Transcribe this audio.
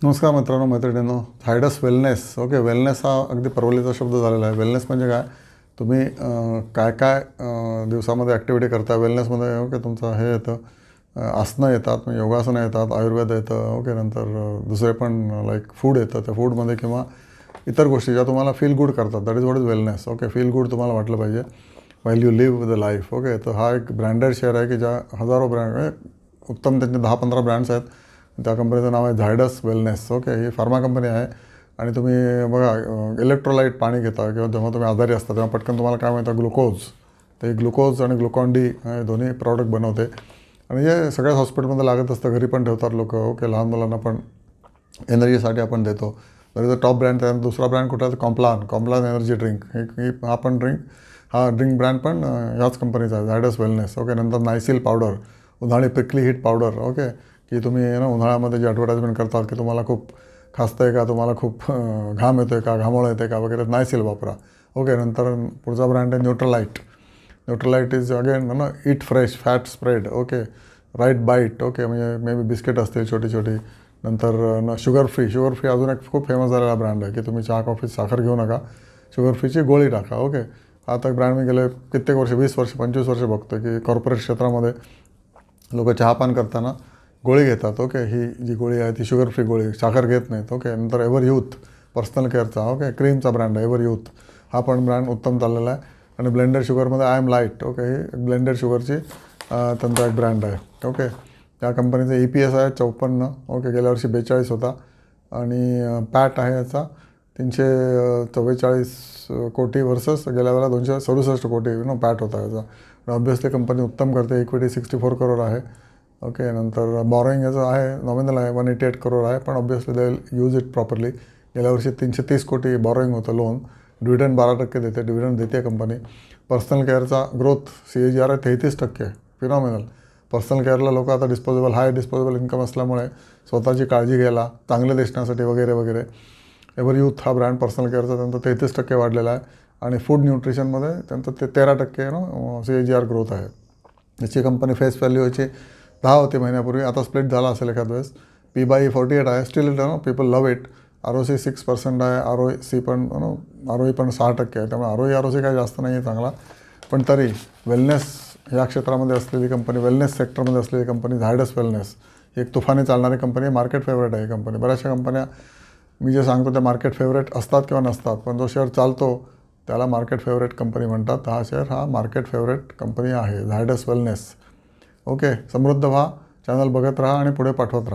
नमस्कार मित्रांनो, मैत्रिणींनो. झायडस वेलनेस. ओके, वेलनेस हा अगदी परवलीचा शब्द झालेला आहे. वेलनेस म्हणजे काय? तुम्ही काय काय दिवसामध्ये ॲक्टिव्हिटी करता. वेलनेसमध्ये ओके तुमचं हे येतं, आसनं येतात, म्हणजे योगासनं येतात, आयुर्वेद येतं. ओके, नंतर दुसरे पण लाईक फूड येतं. त्या फूडमध्ये किंवा इतर गोष्टी ज्या तुम्हाला फील गुड करतात, that is what is wellness. Okay, feel good तुम्हाला वाटलं पाहिजे while you live the life. Okay, तर हा एक ब्रँडेड शेअर आहे की ज्या हजारो ब्रँड, उत्तम त्यांचे 10-15 ब्रँड्स आहेत. त्या कंपनीचं नाव आहे झायडस वेलनेस. ओके, ही फार्मा कंपनी आहे. आणि तुम्ही बघा, इलेक्ट्रोलाईट पाणी घेता किंवा जेव्हा तुम्ही आजारी असता तेव्हा पटकन तुम्हाला काय मिळतं? ग्लुकोज. ते ग्लुकोज आणि ग्लुकॉन डी हे दोन्ही प्रॉडक्ट बनवते. आणि हे सगळ्याच हॉस्पिटलमध्ये लागत असतं, घरी पण ठेवतात लोक. ओके, लहान मुलांना पण एनर्जीसाठी आपण देतो. तरी तर टॉप ब्रँड, त्यानंतर दुसरा ब्रँड कुठला आहे? Complan energy drink. हा पण ड्रिंक ब्रँड पण ह्याच कंपनीचा आहे, झायडस वेलनेस. ओके, नंतर नायसिल पावडर, उन्हाळी प्रिकली हीट पावडर. ओके, की तुम्ही उन्हाळ्यामध्ये जे ॲडव्हर्टाईजमेंट करतात की तुम्हाला खूप खासतं आहे का, तुम्हाला खूप घाम येतो आहे का, घामोळं येते का वगैरे, नायसिल वापरा. ओके, नंतर पुढचा ब्रँड आहे Nutralite is again eat fresh fat spread. Okay, right bite. Okay, म्हणजे मे बी बिस्किट असतील छोटी छोटी. नंतर शुगर फ्री अजून एक खूप फेमस झालेला ब्रँड आहे की तुम्ही चहा कॉफीत साखर घेऊ नका, शुगर फ्रीची गोळी टाका. ओके, हा तर ब्रँड मी गेले कित्येक वर्ष, 20 वर्ष 25 वर्ष बघतो की कॉर्पोरेट क्षेत्रामध्ये लोक चहापान करताना गोळी घेतात. ओके, ही जी गोळी आहे ती शुगर फ्री गोळी, साखर घेत नाहीत. ओके, नंतर एव्हर यूथ पर्सनल केअरचा ओके क्रीमचा ब्रँड आहे एव्हर यूथ. हा पण ब्रँड उत्तम चाललेला आहे. आणि ब्लेंडेड शुगरमध्ये आय एम लाईट. ओके, ही ब्लेंडेड शुगरची त्यांचा एक ब्रँड आहे. ओके, त्या कंपनीचा EPS आहे 54. ओके, गेल्या वर्षी 42 होता. आणि पॅट आहे याचा 344 कोटी वर्सेस गेल्या वेळेला 267 कोटी पॅट होता याचा. ऑब्व्हियसली कंपनी उत्तम करते. इक्विटी 64 करोड आहे. ओके, नंतर बॉरोईंग याचं आहे, नॉमिनल आहे 188 करोड आहे, पण obviously they will use it properly. गेल्या वर्षी 330 कोटी बॉरोईंग होतं लोन. डिव्हिडंड 12% देते, डिव्हिडंड देते कंपनी. पर्सनल केअरचा ग्रोथ CAGR आहे 33%, फिनॉमिनल. पर्सनल केअरला लोक आता हाय डिस्पोजेबल इन्कम असल्यामुळे स्वतःची काळजी घ्यायला, चांगले दिसण्यासाठी वगैरे वगैरे. एव्हर यूथ हा ब्रँड पर्सनल केअरचा त्यांचा 33% वाढलेला आहे. आणि फूड न्यूट्रिशनमध्ये त्यांचं 13% CAGR ग्रोथ आहे. याची कंपनी फेस व्हॅल्यू याची 10 होती महिन्यापूर्वी, आता स्प्लिट झाला असेल एखाद वेळेस. P/E 48 आहे. Steel people love it. ROC 6% आहे. ROE पण 6% आहे. त्यामुळे ROC काही जास्त नाही आहे चांगला. पण तरी वेलनेस या क्षेत्रामध्ये असलेली कंपनी, वेलनेस सेक्टरमध्ये असलेली कंपनी झायडस वेलनेस ही एक तुफानी चालणारी कंपनी, मार्केट फेवरेट आहे ही कंपनी. बऱ्याचशा कंपन्या मी जे सांगतो त्या मार्केट फेवरेट असतात किंवा नसतात, पण जो शेअर चालतो त्याला मार्केट फेवरेट कंपनी म्हणतात. हा शेअर हा मार्केट फेवरेट कंपनी आहे, झायडस वेलनेस. ओके, समृद्ध व्हा, चॅनल बघत राहा आणि पुढे पाठवत राहा.